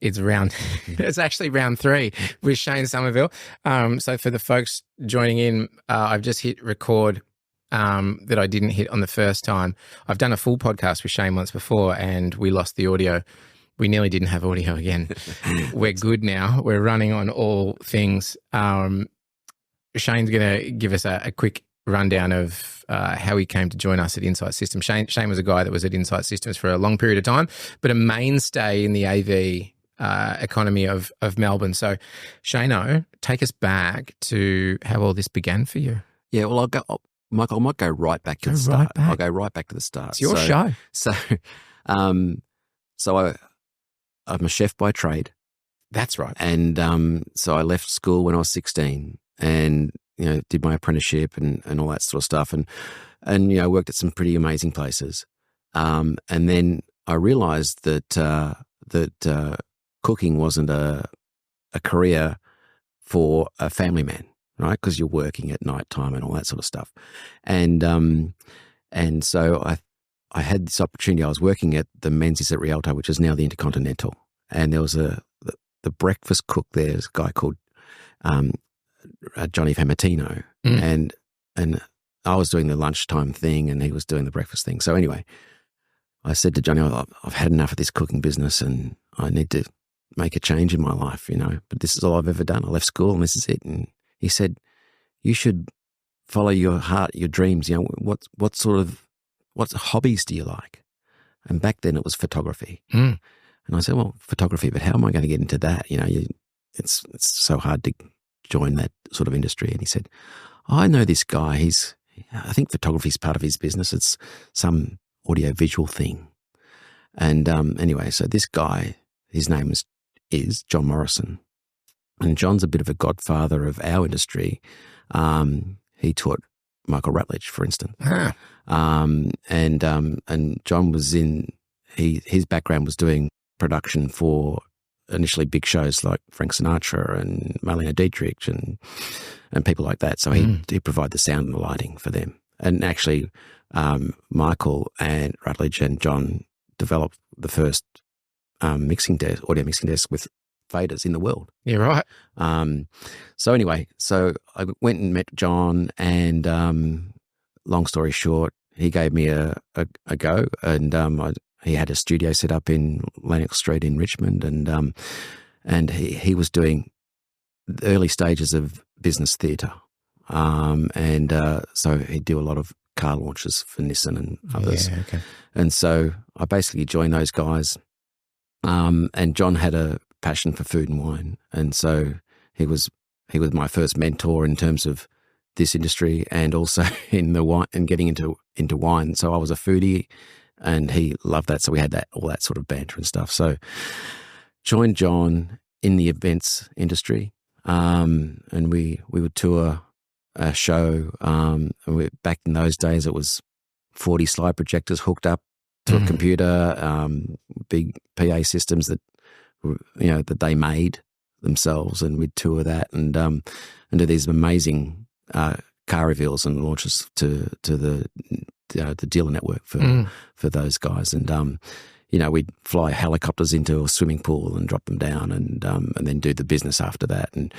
It's it's actually round 3 with Shane Somerville. So for the folks joining in, I've just hit record that I didn't hit on the first time. I've done a full podcast with Shane once before and we lost the audio. We nearly didn't have audio again. We're good now. We're running on all things. Shane's going to give us a quick rundown of how he came to join us at Insight Systems. Shane was a guy that was at Insight Systems for a long period of time, but a mainstay in the AV economy of Melbourne. So, Shane-o, take us back to how all this began for you. Yeah, well, Michael, I might go right back to the start. I'll go right back to the start. It's your show. So I'm a chef by trade. That's right. And so I left school when I was 16 and, did my apprenticeship and all that sort of stuff and worked at some pretty amazing places. And then I realized that cooking wasn't a career for a family man, right? Because you're working at night time and all that sort of stuff. And so I had this opportunity. I was working at the Menzies at Rialto, which is now the Intercontinental. And there was the breakfast cook there, this guy called Johnny Famatino. And I was doing the lunchtime thing and he was doing the breakfast thing. So anyway, I said to Johnny, I've had enough of this cooking business and I need to make a change in my life, but this is all I've ever done. I left school and this is it. And he said, you should follow your heart, your dreams. What hobbies do you like? And back then it was photography. And I said, well, photography, but how am I going to get into that? It's so hard to join that sort of industry. And he said, I know this guy. I think photography is part of his business. It's some audio visual thing. And anyway, so this guy, his name is John Morrison. And John's a bit of a godfather of our industry. He taught Michael Rutledge, for instance. And John was his background was doing production for initially big shows like Frank Sinatra and Marlene Dietrich and people like that. So he provided the sound and the lighting for them. And actually, Michael and Rutledge and John developed the first audio mixing desk with faders in the world. Yeah, right. So anyway, I went and met John and long story short, he gave me a go and he had a studio set up in Lennox Street in Richmond and he was doing the early stages of business theatre. So he'd do a lot of car launches for Nissan and others. Yeah, okay. And so I basically joined those guys. And John had a passion for food and wine. And so he was my first mentor in terms of this industry and also in the wine and getting into wine. So I was a foodie and he loved that. So we had all that sort of banter and stuff. So joined John in the events industry. And we would tour a show. And back in those days, it was 40 slide projectors hooked up to a computer, big PA systems that they made themselves, and we'd tour that and do these amazing car reveals and launches to the dealer network for those guys, and we'd fly helicopters into a swimming pool and drop them down, and then do the business after that. And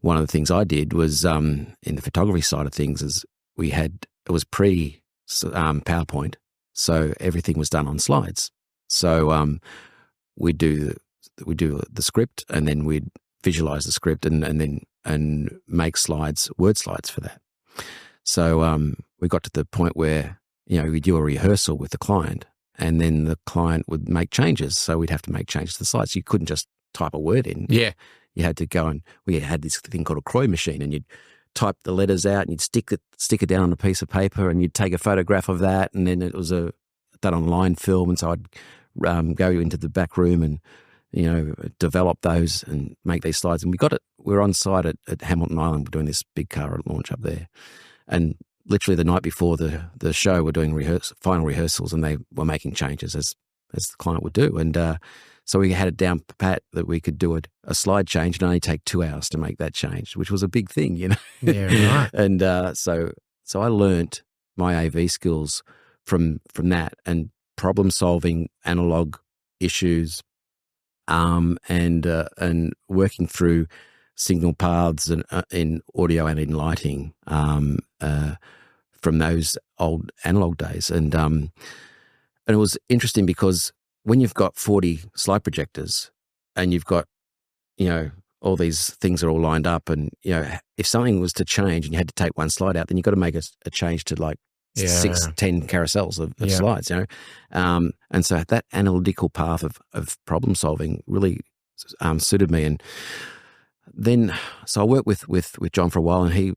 one of the things I did was in the photography side of things is it was pre PowerPoint. So everything was done on slides. So we do the script, and then we'd visualize the script, and then make word slides for that. So we got to the point where we do a rehearsal with the client, and then the client would make changes. So we'd have to make changes to the slides. You couldn't just type a word in. Yeah, you had to go, and we had this thing called a Croy machine, and you'd type the letters out and you'd stick it down on a piece of paper and you'd take a photograph of that, and then it was done on line film. And so I'd go into the back room and develop those and make these slides. And we're on site at Hamilton Island. We're doing this big car launch up there, and literally the night before the show, we're doing final rehearsals, and they were making changes as the client would do. And so we had it down pat that we could do a slide change and only take 2 hours to make that change, which was a big thing, Yeah, right. And so I learnt my AV skills from that, and problem solving analog issues, and working through signal paths and in audio and in lighting from those old analog days. And it was interesting because when you've got 40 slide projectors and you've got, all these things are all lined up, and, if something was to change and you had to take one slide out, then you've got to make a change to like 6-10 carousels of slides, and so that analytical path of problem solving really suited me. And then, so I worked with John for a while, and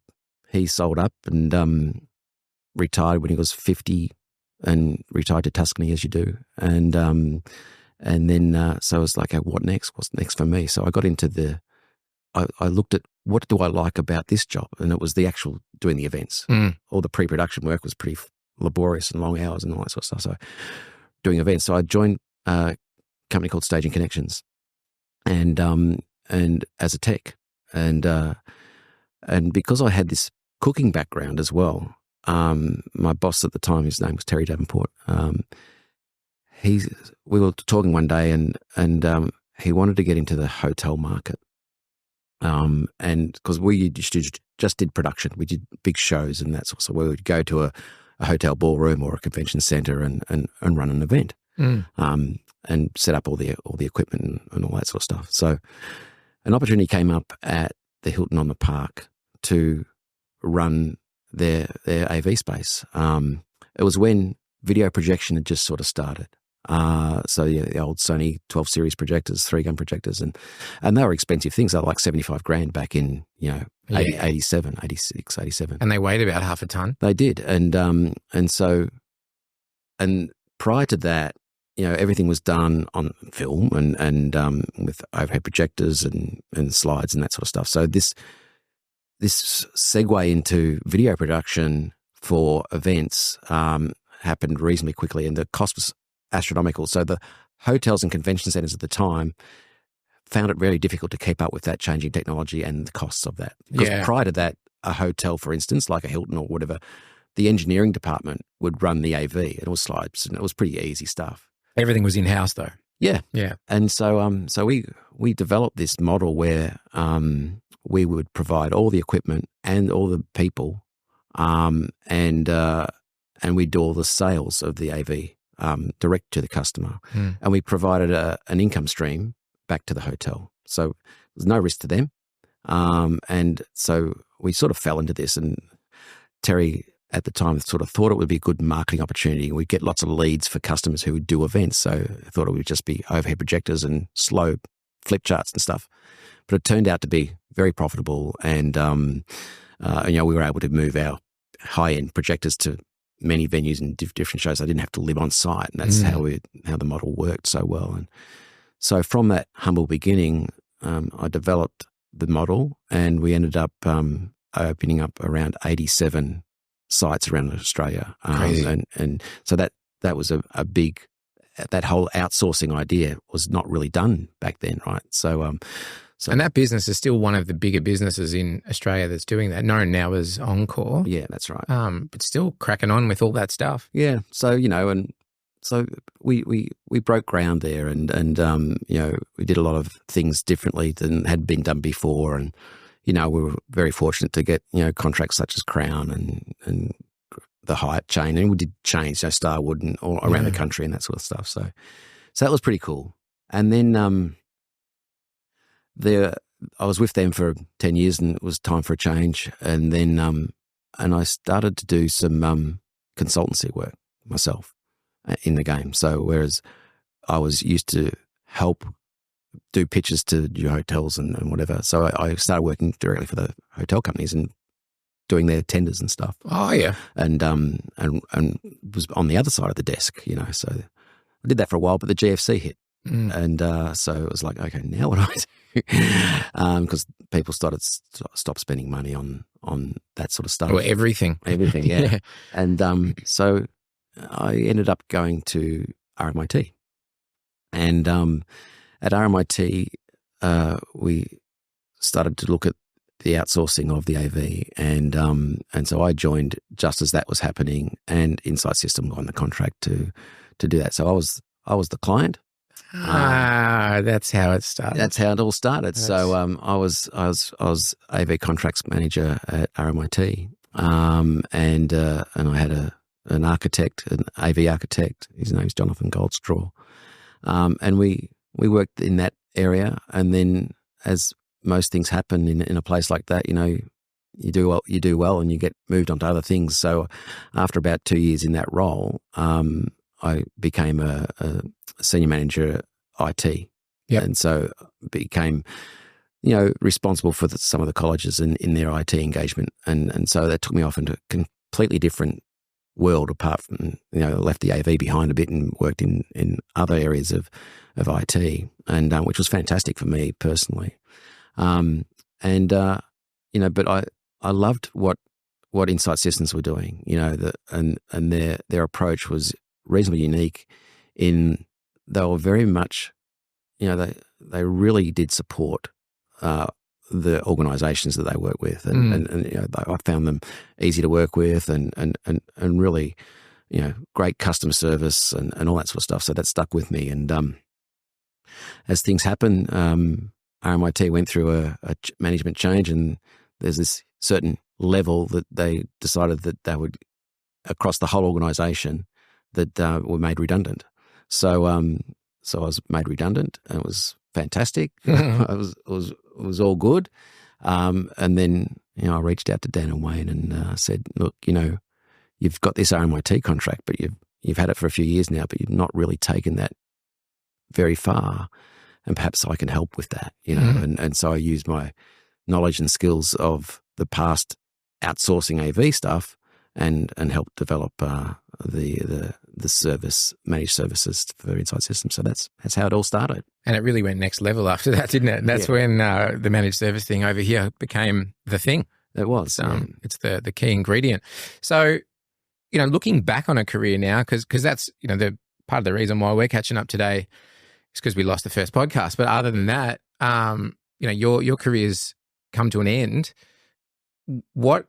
he sold up and retired when he was 50, and retired to Tuscany, as you do. And then so I was like, what next? What's next for me? So I got into I looked at what do I like about this job, and it was the actual doing the events. All the pre-production work was pretty laborious and long hours and all that sort of stuff. So doing events. So I joined a company called Staging Connections, and as a tech, and because I had this cooking background as well, my boss at the time, his name was Terry Davenport. We were talking one day, and he wanted to get into the hotel market. And because we just did production, we did big shows and that sort of, so we would go to a hotel ballroom or a convention center and run an event, and set up all the equipment and all that sort of stuff. So an opportunity came up at the Hilton on the Park to run their AV space. It was when video projection had just sort of started. So the old Sony 12 series projectors, 3-gun projectors, and they were expensive things. They were like $75,000 back in 87, 86, 87. And they weighed about half a ton. They did, and prior to that, everything was done on film and with overhead projectors and slides and that sort of stuff. So this segue into video production for events happened reasonably quickly, and the cost was astronomical. So the hotels and convention centers at the time found it very difficult to keep up with that changing technology and the costs of that. Because prior to that, a hotel, for instance, like a Hilton or whatever, the engineering department would run the AV. It was slides, and it was pretty easy stuff. Everything was in-house though. Yeah. And so we developed this model where we would provide all the equipment and all the people, and we'd do all the sales of the AV direct to the customer. And we provided an income stream back to the hotel. So there's no risk to them. And so we sort of fell into this, and Terry at the time sort of thought it would be a good marketing opportunity. We'd get lots of leads for customers who would do events. So I thought it would just be overhead projectors and slow flip charts and stuff. But it turned out to be very profitable, and we were able to move our high-end projectors to many venues and different shows. I didn't have to live on site, and that's how the model worked so well. And so from that humble beginning, I developed the model, and we ended up opening up around 87 sites around Australia. And so that was a big, that whole outsourcing idea was not really done back then, right? So and that business is still one of the bigger businesses in Australia that's doing that, known now as Encore. Yeah, that's right. But still cracking on with all that stuff. Yeah. So, and so we broke ground there, and we did a lot of things differently than had been done before. And, we were very fortunate to get, contracts such as Crown and the Hyatt chain. And we did chains, Starwood and all around the country and that sort of stuff. So that was pretty cool. And then, I was with them for 10 years, and it was time for a change. And then, and I started to do some consultancy work myself in the game. So whereas I was used to help do pitches to your hotels and whatever, so I started working directly for the hotel companies and doing their tenders and stuff. Oh yeah, and was on the other side of the desk, So I did that for a while, but the GFC hit. And so it was like, okay, now what do I do? Because people stopped spending money on that sort of stuff. Well, everything, yeah. And so I ended up going to RMIT, and at RMIT we started to look at the outsourcing of the AV, and so I joined just as that was happening, and Insight System won the contract to do that. So I was the client. That's how it started. That's how it all started. So I was AV contracts manager at RMIT, and I had an architect, an AV architect. His name's Jonathan Goldstraw, and we worked in that area. And then, as most things happen in a place like that, you do well, and you get moved on to other things. So after about 2 years in that role, I became a senior manager at IT. Yep. And so became, responsible for some of the colleges in their IT engagement. And so that took me off into a completely different world, apart from, left the AV behind a bit and worked in other areas of IT, and which was fantastic for me personally. But I loved what Insight Systems were doing, and their approach was reasonably unique in they were very much, they really did support the organisations that they work with, and I found them easy to work with, and really, great customer service and all that sort of stuff. So that stuck with me. And as things happen, RMIT went through a management change, and there's this certain level that they decided that they would, across the whole organisation, that were made redundant. So I was made redundant, and it was fantastic. It was all good. And then, I reached out to Dan and Wayne and said, look, you've got this RMIT contract, but you've had it for a few years now, but you've not really taken that very far. And perhaps I can help with that, and so I used my knowledge and skills of the past outsourcing AV stuff and help develop the managed services for Insight Systems. So that's how it all started. And it really went next level after that, didn't it? And that's when the managed service thing over here became the thing. It was. It's the key ingredient. So, looking back on a career now, because that's, the part of the reason why we're catching up today is because we lost the first podcast. But other than that, your career's come to an end. What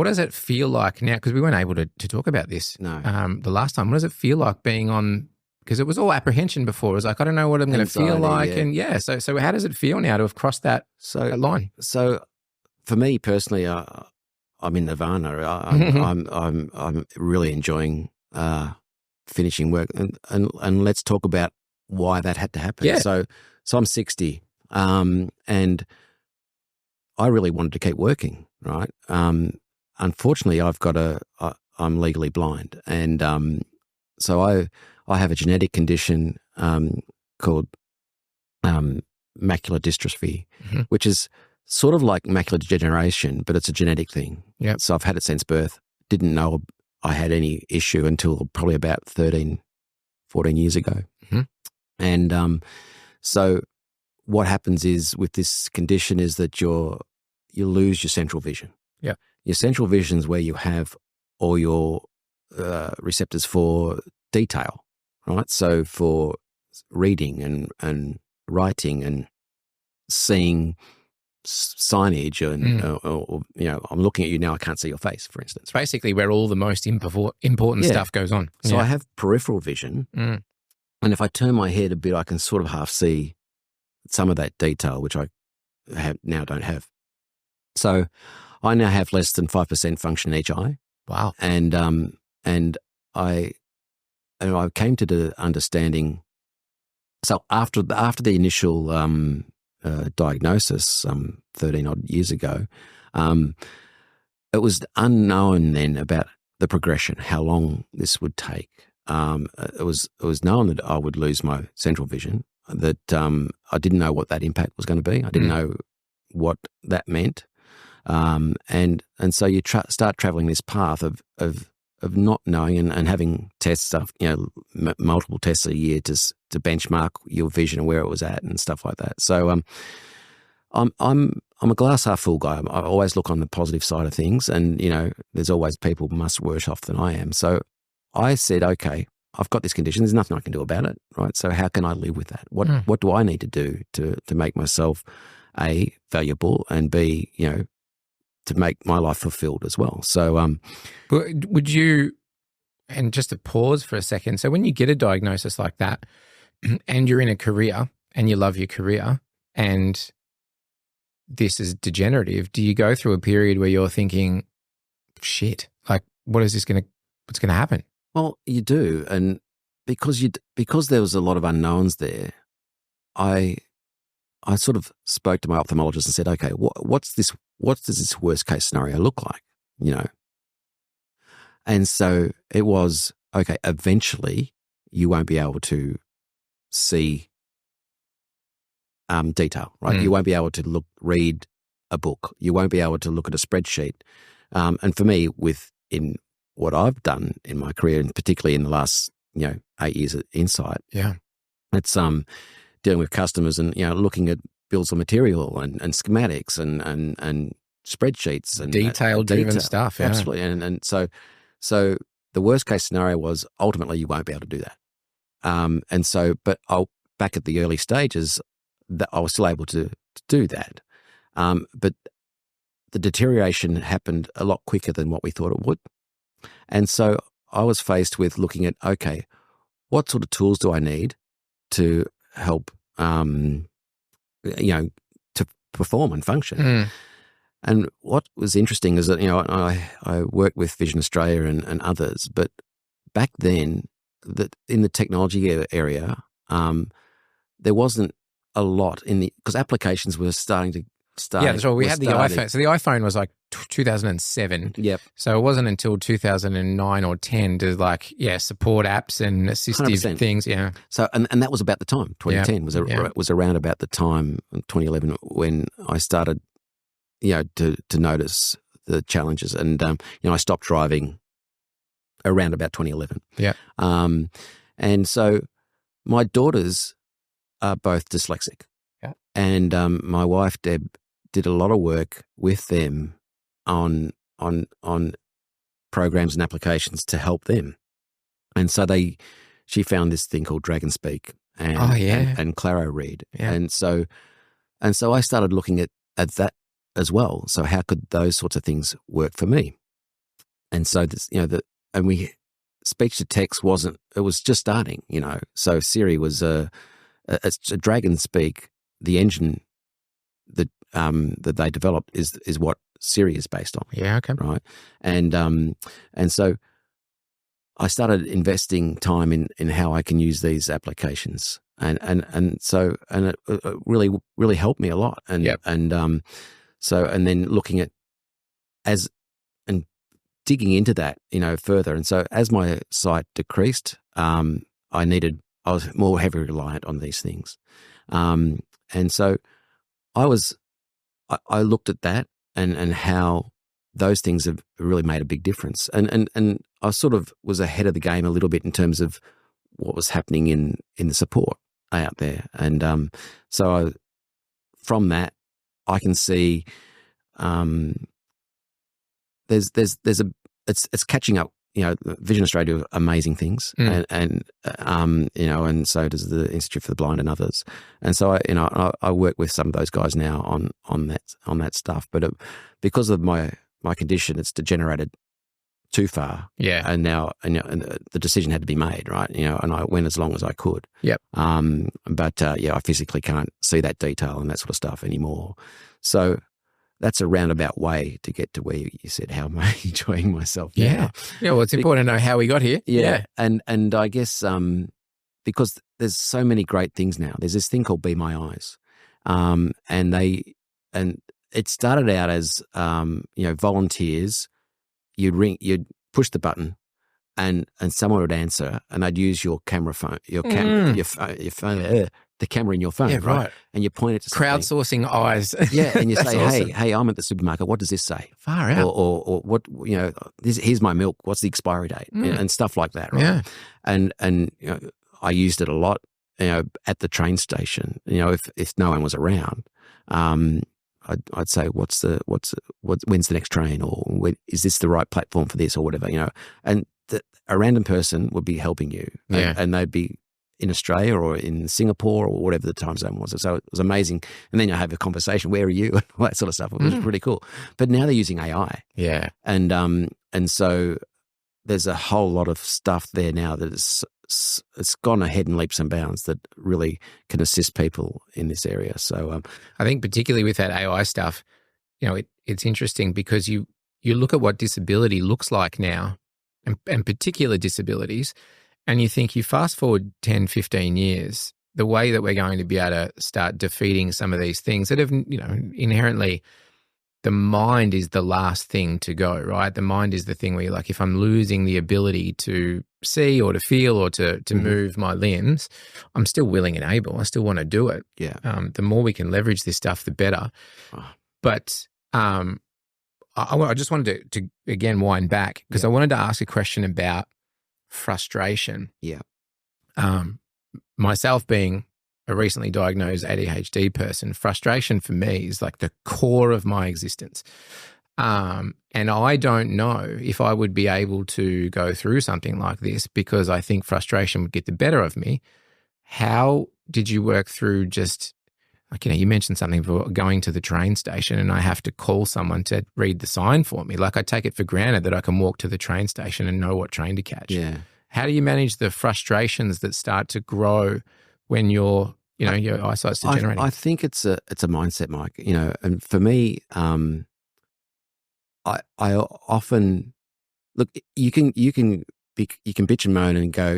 does it feel like now? Because we weren't able to talk about this the last time. What does it feel like being on? Because it was all apprehension before. It was like, I don't know what I'm going to feel like. Yeah. And so how does it feel now to have crossed that line? So for me personally, I'm in nirvana. I'm really enjoying finishing work, and let's talk about why that had to happen. Yeah. So I'm 60, and I really wanted to keep working, right? Unfortunately, I'm legally blind, and so I have a genetic condition called macular dystrophy, which is sort of like macular degeneration, but it's a genetic thing. Yeah. So I've had it since birth. Didn't know I had any issue until probably about 13, 14 years ago. Mm-hmm. And so what happens is with this condition is that you lose your central vision. Yeah. Your central vision is where you have all your receptors for detail, right? So for reading and writing and seeing signage and I'm looking at you now, I can't see your face, for instance. Basically where all the most important stuff goes on. So I have peripheral vision, and if I turn my head a bit, I can sort of half see some of that detail, which I don't have. So I now have less than 5% function in each eye. Wow. And I came to the understanding. So after the initial diagnosis 13 odd years ago, it was unknown then about the progression, how long this would take. It was known that I would lose my central vision, that I didn't know what that impact was going to be. I didn't know what that meant. And so you start traveling this path of not knowing and having tests stuff, multiple tests a year to benchmark your vision and where it was at and stuff like that. So I'm a glass half full guy. I always look on the positive side of things, and there's always people much worse off than I am. So I said, okay, I've got this condition. There's nothing I can do about it, right? So how can I live with that? What do I need to do to make myself A, valuable, and B, to make my life fulfilled as well? So, would you, and just to pause for a second, so when you get a diagnosis like that, and you're in a career and you love your career and this is degenerative, do you go through a period where you're thinking, shit, like what's going to happen? Well, you do. And because there was a lot of unknowns there, I sort of spoke to my ophthalmologist and said, okay, what does this worst case scenario look like? And so it was, okay, eventually you won't be able to see detail, right? You won't be able to read a book. You won't be able to look at a spreadsheet. And for me, in what I've done in my career, and particularly in the last 8 years at Insight, it's dealing with customers and looking at bills of material and schematics and spreadsheets and detail-driven stuff. Yeah. Absolutely, and so the worst case scenario was ultimately you won't be able to do that. And so, but back at the early stages, that I was still able to do that. But the deterioration happened a lot quicker than what we thought it would. And so I was faced with looking at, okay, what sort of tools do I need to help, to perform and function? And what was interesting is that, I worked with Vision Australia and others, but back then, in the technology area, there wasn't a lot because applications were starting to start. Yeah, that's right. We had the iPhone. So the iPhone was like 2007. Yep. So it wasn't until 2009 or 10 to support apps and assistive 100%. Things. Yeah. So and that was about the time. 2010 was around about the time, 2011, when I started, to notice the challenges, and I stopped driving around about 2011. Yeah. And so my daughters are both dyslexic. Yeah. And my wife Deb did a lot of work with them on programs and applications to help them. And so she found this thing called Dragon Speak and Claro Read. Yeah. And so I started looking at that as well. So how could those sorts of things work for me? And so this, speech to text it was just starting, So Siri was a Dragon Speak, the engine that they developed is what Siri is based on. Yeah, okay. Right. And so I started investing time in how I can use these applications. And it really, really helped me a lot. And then looking at and digging into that, further. And so as my sight decreased, I was more heavily reliant on these things. And so I looked at that and how those things have really made a big difference. And I sort of was ahead of the game a little bit in terms of what was happening in the support out there. And from that, I can see it's catching up. Vision Australia do amazing things, and so does the Institute for the Blind and others. And so I work with some of those guys now on that stuff. But because of my condition, it's degenerated too far. Yeah. And now and the decision had to be made, right? And I went as long as I could. Yep. But I physically can't see that detail and that sort of stuff anymore. So that's a roundabout way to get to where you said, how am I enjoying myself now? Yeah. Yeah, well, it's important to know how we got here. Yeah. And I guess because there's so many great things now. There's this thing called Be My Eyes. And it started out as, volunteers. You'd push the button and someone would answer, and they'd use your camera phone, your phone, the camera in your phone, yeah, right? And you point it to crowdsourcing eyes. Yeah, and you say, awesome. hey, I'm at the supermarket. What does this say? Far out. Or what, here's my milk. What's the expiry date? And stuff like that, right? Yeah. And I used it a lot, at the train station. If no one was around, I'd say, when's the next train, or is this the right platform for this, or whatever, and a random person would be helping you, and they'd be in Australia or in Singapore or whatever the time zone was. So it was amazing. And then you have a conversation, where are you, and all that sort of stuff. It was pretty cool. But now they're using AI. Yeah. And so there's a whole lot of stuff there now that it's gone ahead in leaps and bounds that really can assist people in this area. So I think particularly with that AI stuff, it's interesting because you look at what disability looks like now and particular disabilities, and you think you fast forward 10, 15 years, the way that we're going to be able to start defeating some of these things that have, inherently, the mind is the last thing to go, right? The mind is the thing where you're like, if I'm losing the ability to see or to feel or to move my limbs, I'm still willing and able. I still want to do it. Yeah. The more we can leverage this stuff, the better. Oh. But I just wanted to again wind back because I wanted to ask a question about frustration. Yeah. Myself being a recently diagnosed ADHD person, frustration for me is like the core of my existence. And I don't know if I would be able to go through something like this because I think frustration would get the better of me. How did you work through just, like, you mentioned something about going to the train station and I have to call someone to read the sign for me. Like, I take it for granted that I can walk to the train station and know what train to catch. Yeah. How do you manage the frustrations that start to grow when your eyesight's degenerating? I think it's a mindset, Mike. And for me, I often look. You can bitch and moan and go,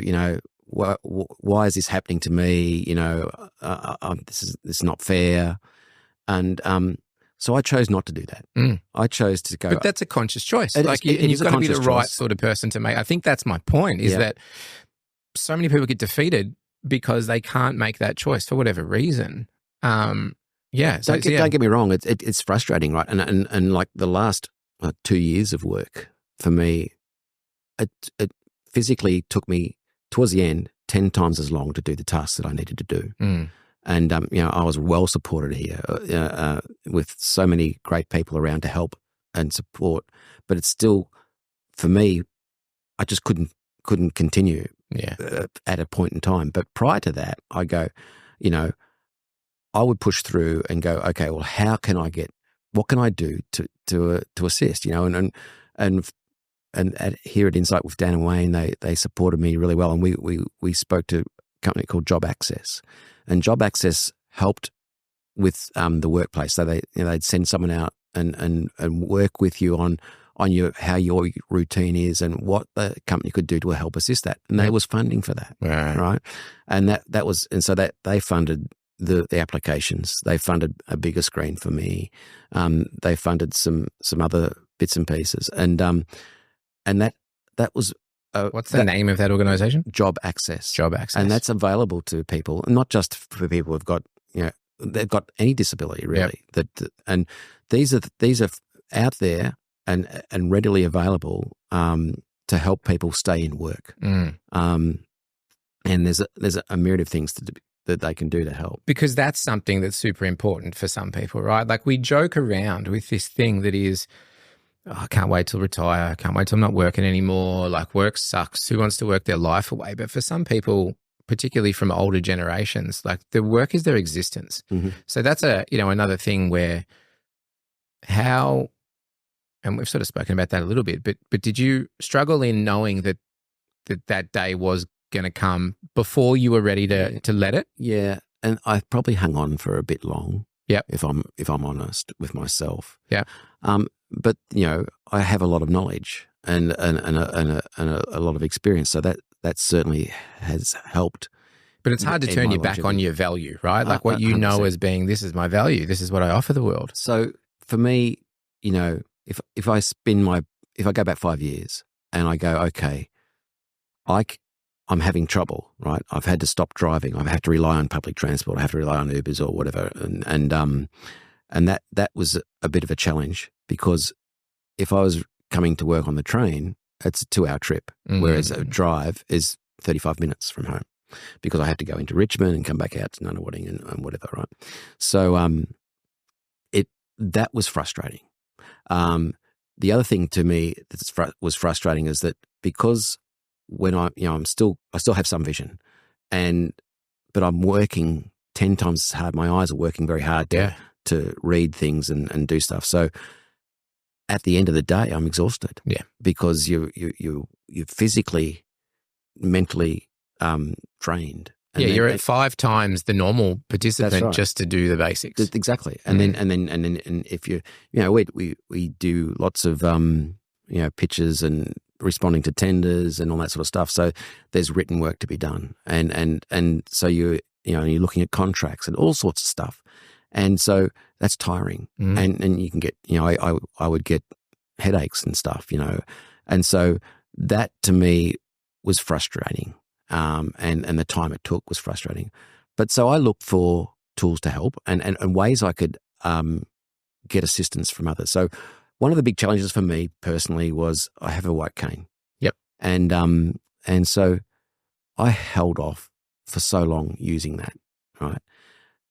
why is this happening to me? This is not fair, and so I chose not to do that. I chose to go. But that's a conscious choice. You've got to be the right sort of person to make. I think that's my point. Is that so many people get defeated because they can't make that choice for whatever reason. Don't get me wrong. It's frustrating, right? And like the last 2 years of work for me, it physically took me towards the end 10 times as long to do the tasks that I needed to do. And I was well supported here with so many great people around to help and support. But it's still, for me, I just couldn't continue. At a point in time. But prior to that, I go, I would push through and go, okay, well, what can I do to assist, and here at Insight with Dan and Wayne, they supported me really well. And we spoke to a company called Job Access, and Job Access helped with the workplace. So they'd send someone out and work with you on how your routine is and what the company could do to help assist that. And there was funding for that, right? And so they funded the applications. They funded a bigger screen for me. They funded some other bits and pieces, and that was what's the name of that organization? Job Access. Job Access, and that's available to people, not just for people who've got they've got any disability really. And these are out there and readily available to help people stay in work. And there's a myriad of things that they can do to help. Because that's something that's super important for some people, right? Like, we joke around with this thing that is, I can't wait till retire. I can't wait till I'm not working anymore. Like, work sucks. Who wants to work their life away? But for some people, particularly from older generations, like, the work is their existence. So that's another thing where and we've sort of spoken about that a little bit, but did you struggle in knowing that day was going to come before you were ready to let it? Yeah, and I probably hung on for a bit long. Yeah, if I'm honest with myself. Yeah, but I have a lot of knowledge and a lot of experience, so that certainly has helped. But it's hard to turn you back on your value, right? Like, what you 100%. Know as being, this is my value, this is what I offer the world. So for me, if I go back 5 years and I go, okay, I'm having trouble, right? I've had to stop driving. I have to rely on public transport. I have to rely on Ubers or whatever. And that was a bit of a challenge, because if I was coming to work on the train, it's a 2-hour trip, whereas a drive is 35 minutes from home, because I had to go into Richmond and come back out to Nunawading and whatever, right? So that was frustrating. The other thing to me that was frustrating is that, because when I still have some vision, but I'm working 10 times as hard. My eyes are working very hard to read things and do stuff. So at the end of the day, I'm exhausted. Yeah. Because you're physically, mentally drained. And yeah, then, you're at 5 times the normal participant right. just to do the basics. Exactly. And then if we do lots of pitches and responding to tenders and all that sort of stuff. So there's written work to be done, and so you're looking at contracts and all sorts of stuff, and so that's tiring, and you can get I would get headaches and stuff, and so that to me was frustrating, and the time it took was frustrating, but so I looked for tools to help and ways I could get assistance from others. So one of the big challenges for me personally was I have a white cane. Yep. And so I held off for so long using that, right?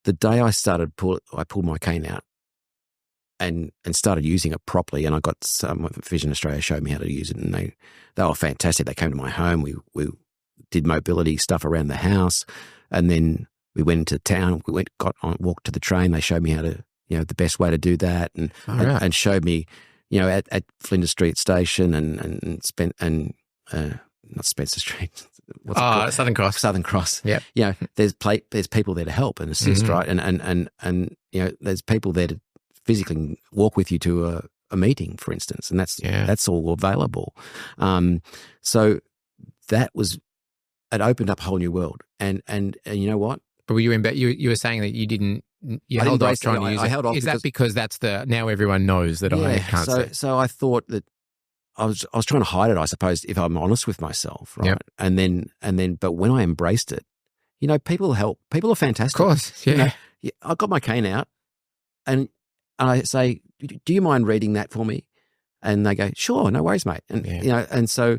The day I pulled my cane out and started using it properly, and I got some Vision Australia showed me how to use it, and they were fantastic. They came to my home. We did mobility stuff around the house, and then we went into town. Walked to the train. They showed me how to, the best way to do that, and showed me, at Flinders Street Station and not Spencer Street. Southern Cross. Southern Cross. Yeah. There's people there to help and assist, right? And there's people there to physically walk with you to a meeting, for instance, and that's all available. So it opened up a whole new world, and you know what? But were you were saying that you didn't. You held off trying to use it. Is that because that's now everyone knows that I can't see? So I thought that I was trying to hide it, I suppose, if I'm honest with myself, right? Yep. And then, but when I embraced it, people help. People are fantastic. Of course, yeah. I got my cane out, and I say, "Do you mind reading that for me?" And they go, "Sure, no worries, mate." And and so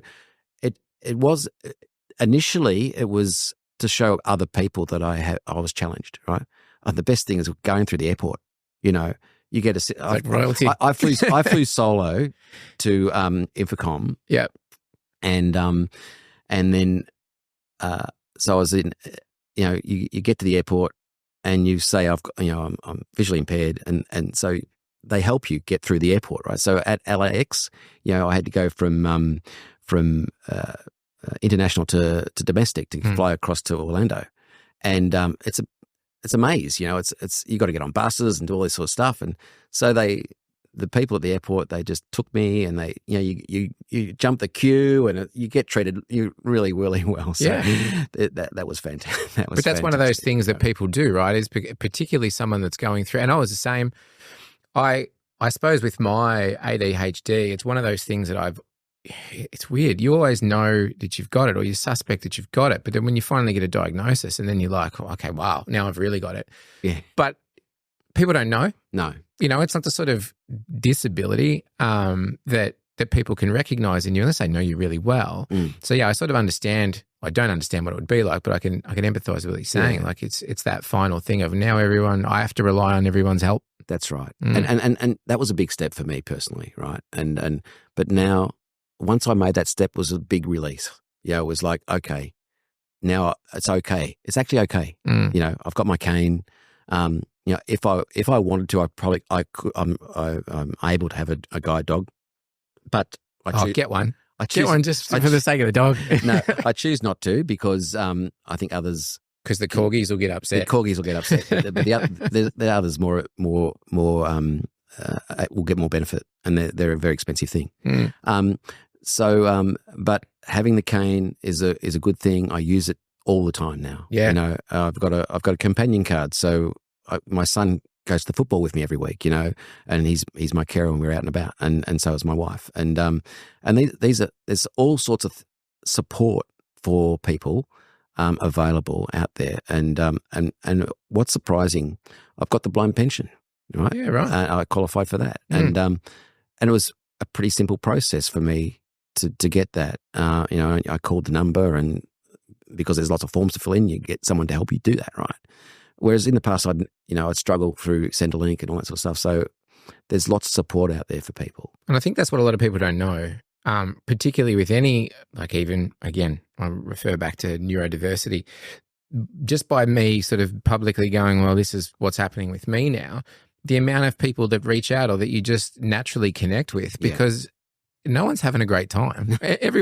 it was initially it was to show other people that I was challenged, right? The best thing is going through the airport. You get like royalty. I flew solo to Infocom. Yeah, and then so I was in. You get to the airport and you say I'm visually impaired, and so they help you get through the airport, right? So at LAX, I had to go from international to domestic to fly across to Orlando, and it's a maze, it's you got to get on buses and do all this sort of stuff. And so the people at the airport, they just took me, and they, you jump the queue, and you get treated really, really well. So that was fantastic. But that's one of those things that people do, right? Is particularly someone that's going through, and I was the same. I suppose with my ADHD, it's one of those things that it's weird. You always know that you've got it, or you suspect that you've got it. But then when you finally get a diagnosis, and then you're like, oh, okay, wow, now I've really got it. Yeah. But people don't know. No. It's not the sort of disability that people can recognize in you unless they know you really well. So I sort of understand. I don't understand what it would be like, but I can empathize with what he's saying. Like it's that final thing of now I have to rely on everyone's help. That's right. And that was a big step for me personally, right? But now, once I made that step, was a big release. It was like, okay, now it's okay. It's actually okay. I've got my cane. If I wanted to, I could. I'm able to have a guide dog, but get one. Get one just for the sake of the dog. No, I choose not to because I think others. Because the corgis will get upset. The corgis will get upset, but the others more will get more benefit, and they're a very expensive thing. But having the cane is a good thing. I use it all the time now. Yeah. I've got a companion card, so my son goes to the football with me every week. And he's my carer when we're out and about, and so is my wife. And there's all sorts of support for people available out there. And what's surprising, I've got the blind pension, right? Yeah, right. I qualified for that, and it was a pretty simple process for me to get that. I called the number, and because there's lots of forms to fill in, you get someone to help you do that, right? Whereas in the past, I'd struggle through Centrelink and all that sort of stuff. So there's lots of support out there for people. And I think that's what a lot of people don't know, particularly with any, like even, again, I refer back to neurodiversity. Just by me sort of publicly going, well, this is what's happening with me now, the amount of people that reach out or that you just naturally connect with, because no one's having a great time.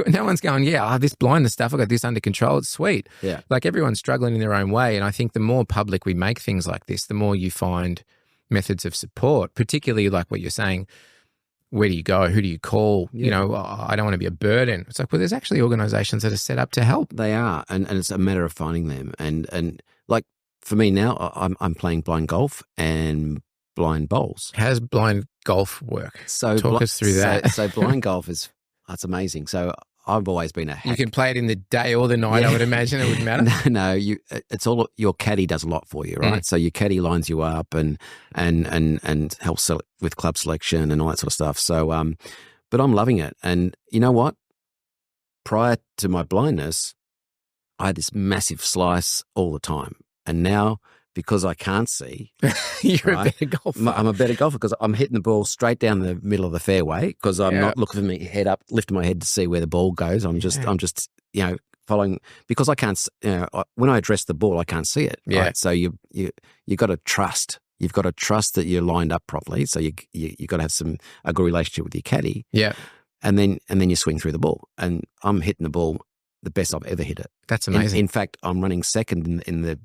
No one's going, this blindness stuff, I got this under control. It's sweet. Yeah. Like everyone's struggling in their own way. And I think the more public we make things like this, the more you find methods of support, particularly like what you're saying. Where do you go? Who do you call? You know, I don't want to be a burden. It's like, well, there's actually organizations that are set up to help. They are. And it's a matter of finding them. And like for me now, I'm playing blind golf and blind bowls. How does blind golf work? So talk us through that. So blind golf that's amazing. So I've always been a hack. You can play it in the day or the night. I would imagine it wouldn't matter. No, it's all your caddy does a lot for you, right? So your caddy lines you up and helps with club selection and all that sort of stuff. So, but I'm loving it. And you know what? Prior to my blindness, I had this massive slice all the time, and now, because I can't see, you're a better golfer. I'm a better golfer because I'm hitting the ball straight down the middle of the fairway because I'm not looking for my head up, lifting my head to see where the ball goes. I'm just following, because I can't. When I address the ball, I can't see it. Yeah. Right? So you got to trust. You've got to trust that you're lined up properly. So you got to have a good relationship with your caddy. Yeah. And then you swing through the ball, and I'm hitting the ball the best I've ever hit it. That's amazing. In fact, I'm running second in the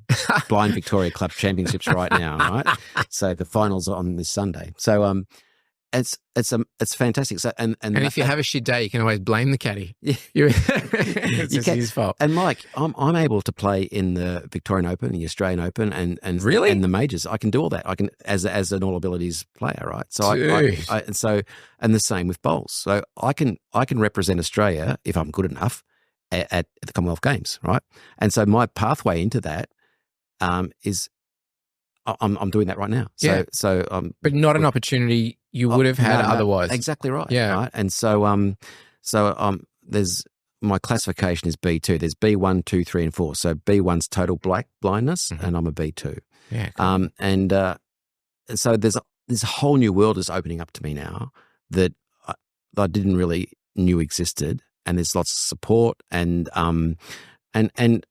Blind Victoria Club Championships right now. Right, so the finals are on this Sunday. So it's fantastic. So and if you have a shit day, you can always blame the caddy. Yeah, it's just his fault. And Mike, I'm able to play in the Victorian Open, the Australian Open, and really, and the majors. I can do all that. I can as an all abilities player, right? So and the same with bowls. So I can represent Australia if I'm good enough at the Commonwealth Games, right? And so my pathway into that is I'm doing that right now. But not an opportunity you would have had otherwise. Exactly right. Yeah. Right? And so there's my classification is B2. There's B1, 2, 3, and 4. So B1's total blindness, and I'm a B2. Yeah. Cool. And so there's a whole new world is opening up to me now that I didn't really knew existed. And there's lots of support and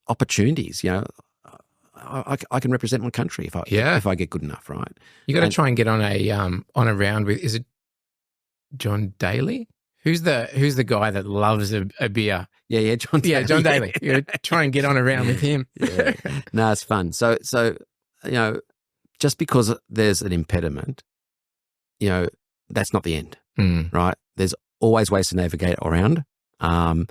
opportunities. You know, I can represent my country if I get good enough, right? You got to try and get on a round with. Is it John Daly? Who's the guy that loves a beer? Yeah, John Daly. Yeah, John Daly. You got to try and get on a round with him. Yeah. No, it's fun. So you know, just because there's an impediment, you know, that's not the end, right? There's always ways to navigate around. And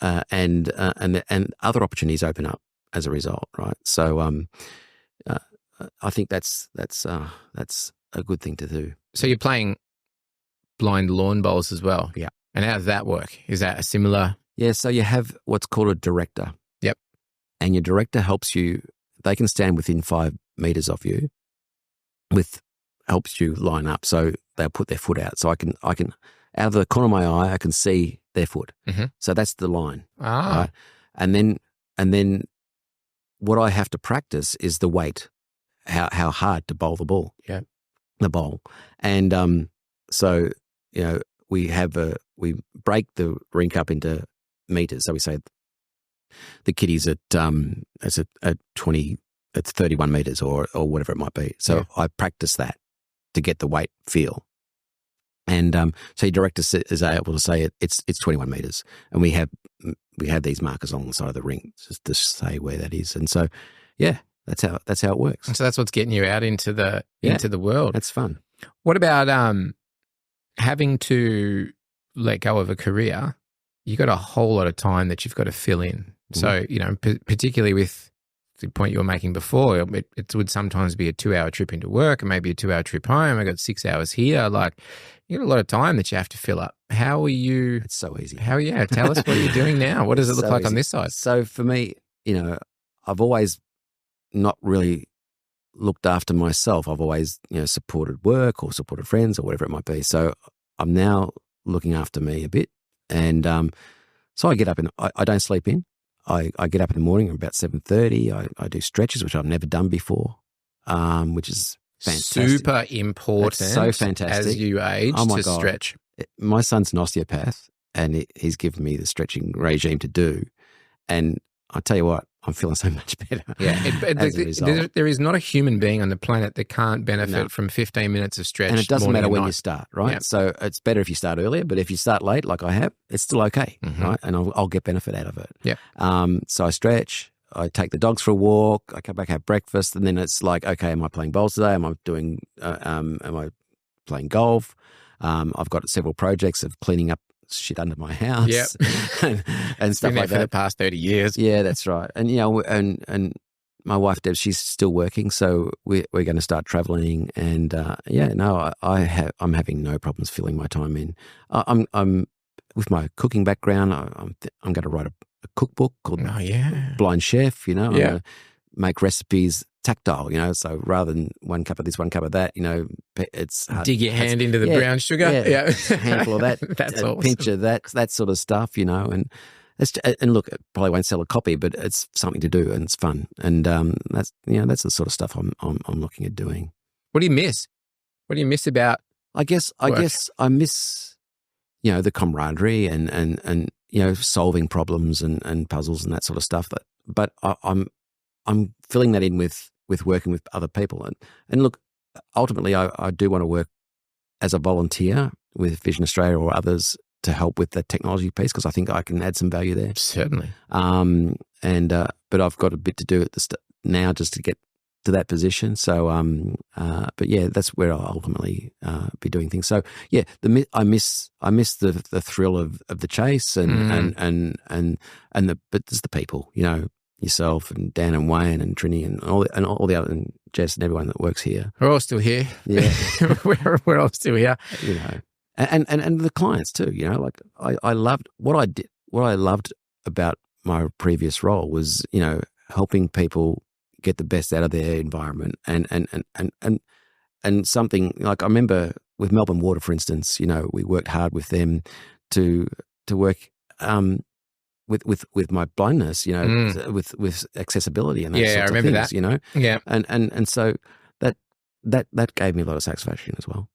other opportunities open up as a result, right? So, I think that's a good thing to do. So you're playing blind lawn bowls as well, yeah. And how does that work? Is that a similar? Yeah. So you have what's called a director. Yep. And your director helps you. They can stand within 5 meters of you. Helps you line up. So they'll put their foot out. So I can out of the corner of my eye, I can see their foot. Mm-hmm. So that's the line. Ah. Right? And then what I have to practice is the weight, how hard to bowl the ball. Yeah. The bowl. And so, you know, we break the rink up into meters. So we say the kiddie's at 31 meters or whatever it might be. So I practice that to get the weight feel. And so your director is able to say it's 21 meters, and we have these markers on the side of the ring just to say where that is. And so, yeah, that's how it works. And so that's what's getting you out into the world. That's fun. What about having to let go of a career? You got a whole lot of time that you've got to fill in. Mm-hmm. So you know, particularly with the point you were making before, it would sometimes be a 2-hour trip into work and maybe a 2-hour trip home. I got 6 hours here. Like, you got a lot of time that you have to fill up. How are you? It's so easy. Tell us what you're doing now. What does it look like on this side? So for me, you know, I've always not really looked after myself. I've always, you know, supported work or supported friends or whatever it might be. So I'm now looking after me a bit. And so I get up and I don't sleep in. I get up in the morning about 7:30. I do stretches, which I've never done before, which is fantastic. Super important. It's so fantastic. As you age to stretch. My son's an osteopath, and he's given me the stretching regime to do. And I tell you what, I'm feeling so much better. Yeah, as a result. there is not a human being on the planet that can't benefit from 15 minutes of stretch. And it doesn't matter when night. you start, right? Yep. So it's better if you start earlier, but if you start late, like I have, it's still okay, right? And I'll get benefit out of it. Yeah. So I stretch, I take the dogs for a walk, I come back, have breakfast, and then it's like, okay, am I playing bowls today? Am I playing golf? I've got several projects of cleaning up shit under my house. Yep. and stuff like that for the past 30 years. Yeah, that's right. And, and my wife, Deb, she's still working, so we're going to start traveling. And, I'm having no problems filling my time in. I'm with my cooking background, I'm going to write a cookbook called Blind Chef, I'm going to make recipes tactile, so rather than one cup of this, one cup of that, it's hard. Dig your hand into the brown sugar. Yeah. A handful of that, that's awesome. Pinch of that sort of stuff, and look, it probably won't sell a copy, but it's something to do and it's fun. And that's the sort of stuff I'm looking at doing. What do you miss? What do you miss about I guess I miss, the camaraderie and solving problems and puzzles and that sort of stuff. But I'm filling that in with working with other people. And look, ultimately, I do want to work as a volunteer with Vision Australia or others to help with the technology piece, because I think I can add some value there. Certainly. But I've got a bit to do now just to get to that position. So, but yeah, that's where I'll ultimately be doing things. So yeah, I miss the thrill of the chase and but there's the people, yourself and Dan and Wayne and Trini and all the other, and Jess and everyone that works here. We're all still here. Yeah, we're all still here. And the clients too. Like I loved what I did. What I loved about my previous role was helping people get the best out of their environment and something like I remember with Melbourne Water, for instance. We worked hard with them to work. With my blindness, with accessibility and those sorts I remember of things, that. Yeah, and so that gave me a lot of satisfaction as well.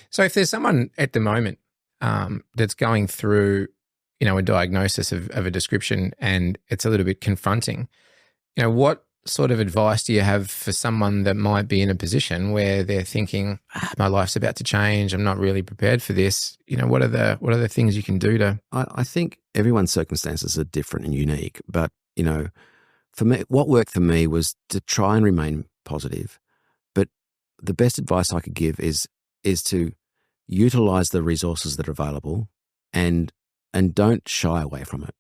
So if there's someone at the moment that's going through, a diagnosis of a description and it's a little bit confronting, what sort of advice do you have for someone that might be in a position where they're thinking, my life's about to change, I'm not really prepared for this? What are the things you can do to? I think everyone's circumstances are different and unique, but for me, what worked for me was to try and remain positive. But the best advice I could give is to utilize the resources that are available and don't shy away from it.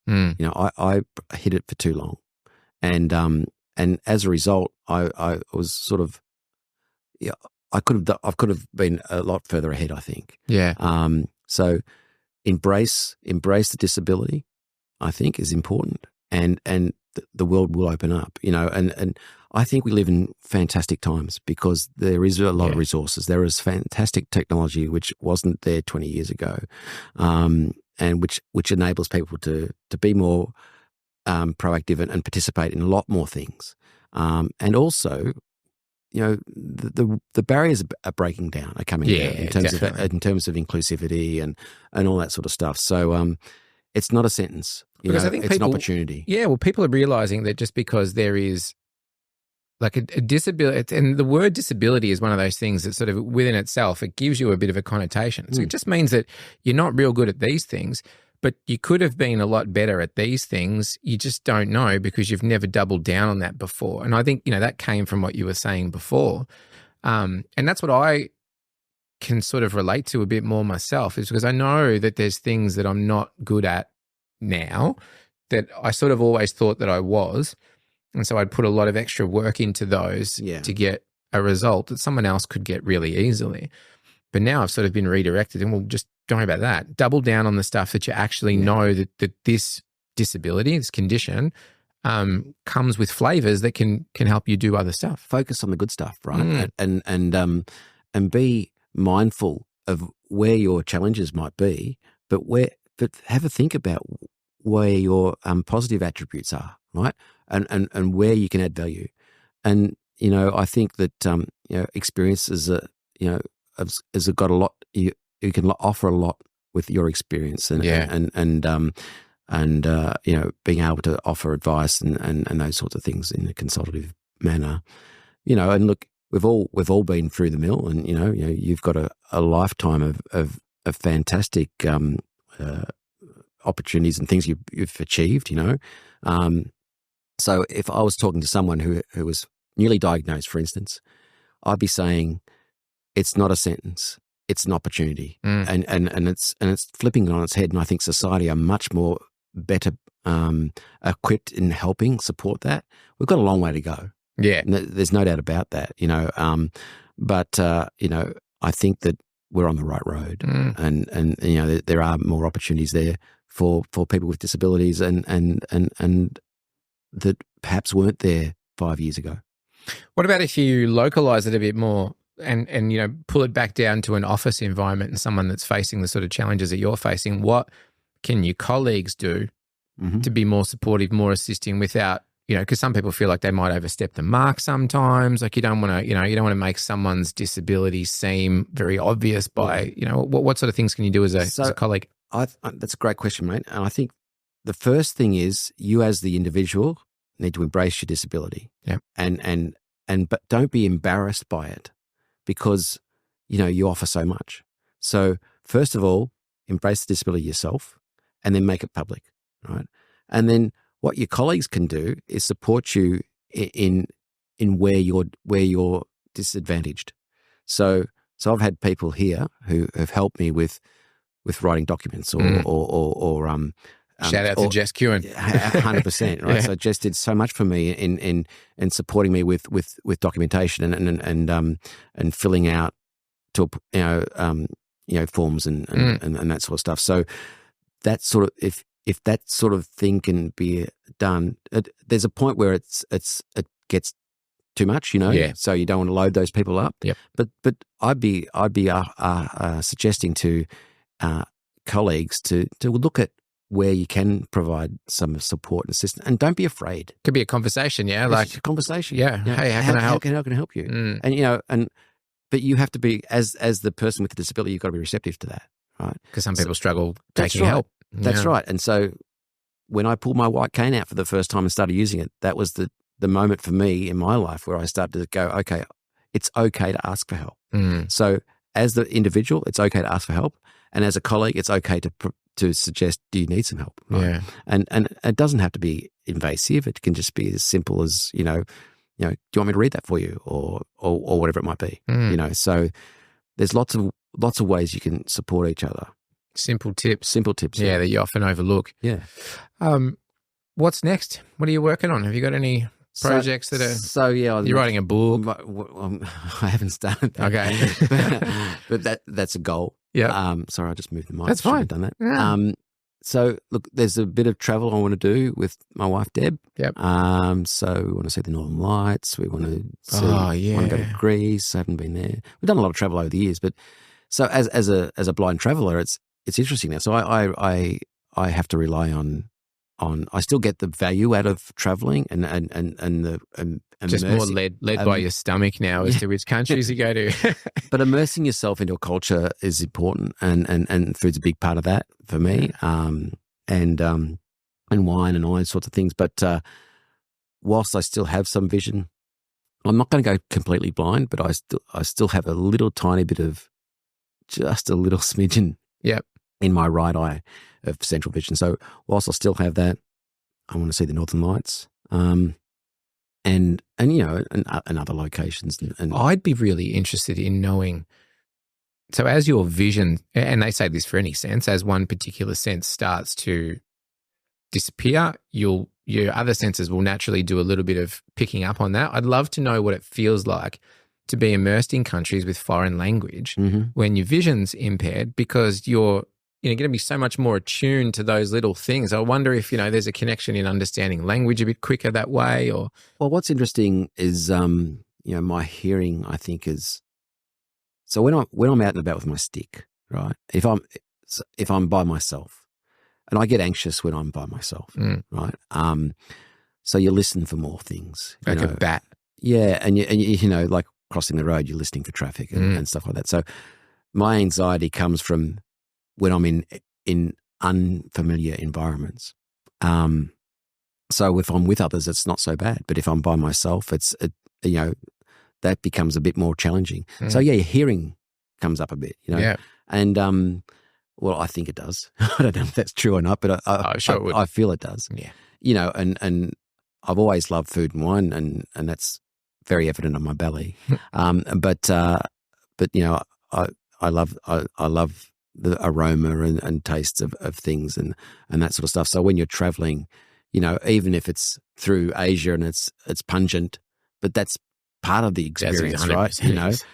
I hid it for too long, and as a result, I was sort of, I could have been a lot further ahead, I think. Yeah. So embrace the disability, I think, is important, and the world will open up. And I think we live in fantastic times because there is a lot of resources. There is fantastic technology which wasn't there 20 years ago, and which enables people to be more proactive and participate in a lot more things. And also, the barriers are breaking down, are coming down in terms of inclusivity and all that sort of stuff. So it's not a sentence. Because I think it's an opportunity. Yeah, well, people are realizing that just because there is like a disability, and the word disability is one of those things that sort of within itself, it gives you a bit of a connotation. So it just means that you're not real good at these things, but you could have been a lot better at these things. You just don't know because you've never doubled down on that before. And I think, that came from what you were saying before. And that's what I can sort of relate to a bit more myself, is because I know that there's things that I'm not good at now that I sort of always thought that I was. And so I'd put a lot of extra work into those to get a result that someone else could get really easily. But now I've sort of been redirected, and we'll just don't worry about that. Double down on the stuff that you actually know that this disability, this condition, comes with flavors that can help you do other stuff. Focus on the good stuff, right? And be mindful of where your challenges might be, but have a think about where your positive attributes are, right? And where you can add value. And I think that experience has got a lot. You can offer a lot with your experience, and and being able to offer advice and those sorts of things in a consultative manner. And look, we've all been through the mill, and you've got a lifetime of fantastic opportunities and things you've achieved. So if I was talking to someone who was newly diagnosed, for instance, I'd be saying it's not a sentence, it's an opportunity, and it's flipping it on its head. And I think society are much more better equipped in helping support that. We've got a long way to go. Yeah, there's no doubt about that. But I think that we're on the right road, and there are more opportunities there for people with disabilities, and that perhaps weren't there 5 years ago. What about if you localize it a bit more and pull it back down to an office environment and someone that's facing the sort of challenges that you're facing? What can your colleagues do to be more supportive, more assisting without, because some people feel like they might overstep the mark sometimes. Like you don't want to make someone's disability seem very obvious by, what sort of things can you do as a colleague? That's a great question, mate. And I think the first thing is you as the individual need to embrace your disability. Yeah. But don't be embarrassed by it, because, you offer so much. So first of all, embrace the disability yourself and then make it public, right? And then what your colleagues can do is support you in where you're disadvantaged. So I've had people here who have helped me with writing documents or shout out to Jess Kewen. 100%, right? Yeah. So Jess did so much for me in supporting me with documentation and filling out to forms and that sort of stuff. So that sort of if that sort of thing can be done, there's a point where it gets too much, Yeah. So you don't want to load those people up. Yep. But I'd be suggesting to colleagues to look at where you can provide some support and assistance, and don't be afraid. Could be a conversation, yeah, like a conversation. Yeah. Hey, how can I help? How can I help you? But you have to be as the person with the disability, you've got to be receptive to that, right? Because some people struggle taking right. help. That's right. And so when I pulled my white cane out for the first time and started using it, that was the moment for me in my life where I started to go, okay, it's okay to ask for help. So as the individual, it's okay to ask for help. And as a colleague, it's okay to suggest, do you need some help? Right? Yeah. And it doesn't have to be invasive. It can just be as simple as, do you want me to read that for you or whatever it might be, So there's lots of ways you can support each other. Simple tips. Yeah, that you often overlook. Yeah. What's next? What are you working on? Have you got any projects that are... So, yeah. You're writing a book? I haven't started that. Okay. but that's a goal. Yeah. Sorry, I just moved the mic. That's fine. I've done that. Yeah. So, look, there's a bit of travel I want to do with my wife, Deb. Yep. So we want to see the Northern Lights. We want to see... want to go to Greece. I haven't been there. We've done a lot of travel over the years, but so as a blind traveller, it's interesting now. So I have to rely on I still get the value out of traveling and the just more led by your stomach now as to which countries you go to. But immersing yourself into a culture is important, and food's a big part of that for me. And wine and all those sorts of things. But whilst I still have some vision, I'm not going to go completely blind. But I still have a little tiny bit of, just a little smidgen. Yep. In my right eye of central vision. So whilst I still have that, I want to see the Northern Lights, and other locations. And I'd be really interested in knowing. So as your vision, and they say this for any sense, as one particular sense starts to disappear, your other senses will naturally do a little bit of picking up on that. I'd love to know what it feels like to be immersed in countries with foreign language when your vision's impaired, because you're going to be so much more attuned to those little things. I wonder if, there's a connection in understanding language a bit quicker that way, or... Well, what's interesting is, my hearing, I think, is... So when I'm out and about with my stick, right, if I'm by myself, and I get anxious when I'm by myself, right? So you listen for more things. Like a bat. Yeah, and you like crossing the road, you're listening for traffic and stuff like that. So my anxiety comes from when I'm in unfamiliar environments. So if I'm with others, it's not so bad. But if I'm by myself, that becomes a bit more challenging. So yeah, hearing comes up a bit, Yeah. And well, I think it does. I don't know if that's true or not, but I feel it does. Yeah. And I've always loved food and wine, and that's very evident on my belly. But I love the aroma and tastes of things and that sort of stuff. So when you're traveling, even if it's through Asia and it's pungent, but that's part of the experience, right?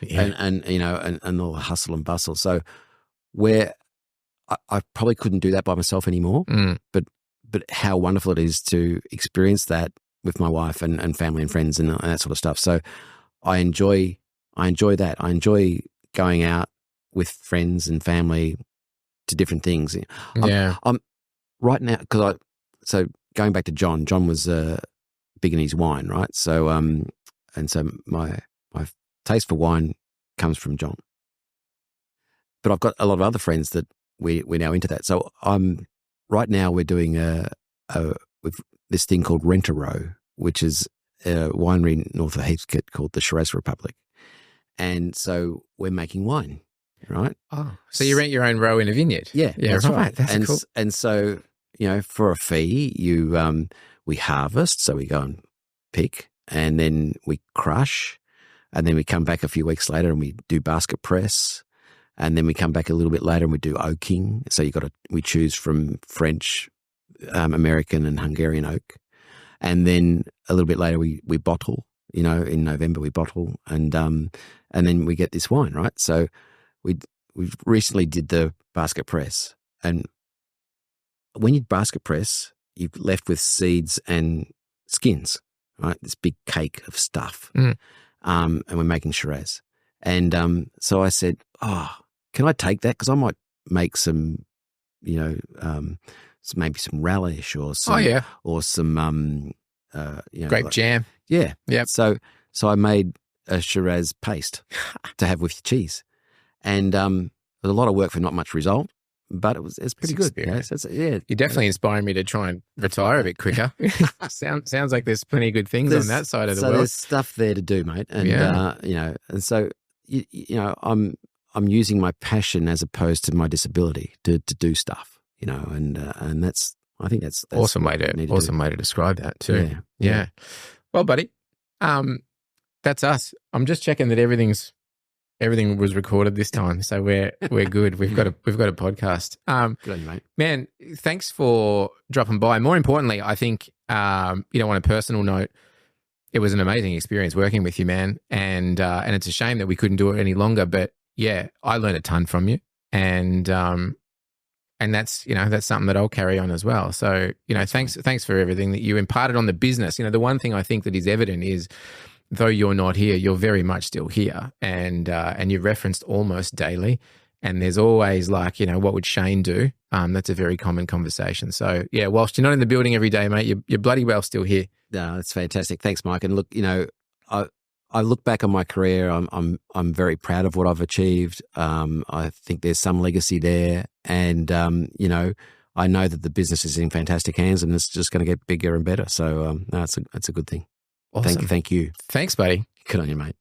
Yeah. And all the hustle and bustle. So where I probably couldn't do that by myself anymore, but how wonderful it is to experience that with my wife and family and friends and that sort of stuff. So I enjoy that. I enjoy going out with friends and family to different things. I'm right now, so going back to John was big in his wine, right? So and so my taste for wine comes from John. But I've got a lot of other friends that we're now into that. So right now we're doing with this thing called Rent-A-Row, which is a winery north of Heathcote called the Shiraz Republic. And so we're making wine, right? Oh, so you rent your own row in a vineyard? Yeah, that's right. That's cool. And so, for a fee, we harvest, so we go and pick, and then we crush, and then we come back a few weeks later and we do basket press, and then we come back a little bit later and we do oaking. So we choose from French, American, and Hungarian oak, and then a little bit later we bottle. In November we bottle, and then we get this wine, right? So we recently did the basket press, and when you basket press, you're left with seeds and skins, right? This big cake of stuff, and we're making Shiraz, and so I said, can I take that? Because I might make some, maybe some relish or some, or some, grape jam. Yeah. Yep. So I made a Shiraz paste to have with cheese, and it was a lot of work for not much result, but it's pretty good. You're definitely inspiring me to try and retire a bit quicker. Sounds like there's plenty of good things on that side of the world. So there's stuff there to do, mate, and and so I'm using my passion as opposed to my disability to do stuff, and I think that's awesome way to describe that too. Yeah. Well, buddy, that's us. I'm just checking that everything was recorded this time, so we're good. We've got a podcast. Good on you, mate. Man, thanks for dropping by. More importantly, I think on a personal note, it was an amazing experience working with you, man. And it's a shame that we couldn't do it any longer. But yeah, I learned a ton from you, and that's something that I'll carry on as well. So thanks for everything that you imparted on the business. The one thing I think that is evident is, though you're not here, you're very much still here, and you're referenced almost daily. And there's always what would Shane do? That's a very common conversation. So yeah, whilst you're not in the building every day, mate, you're bloody well still here. No, that's fantastic. Thanks, Mike. And look, I look back on my career. I'm very proud of what I've achieved. I think there's some legacy there, and I know that the business is in fantastic hands, and it's just going to get bigger and better. So no, it's a good thing. Awesome. Thank you. Thanks, buddy. Good on you, mate.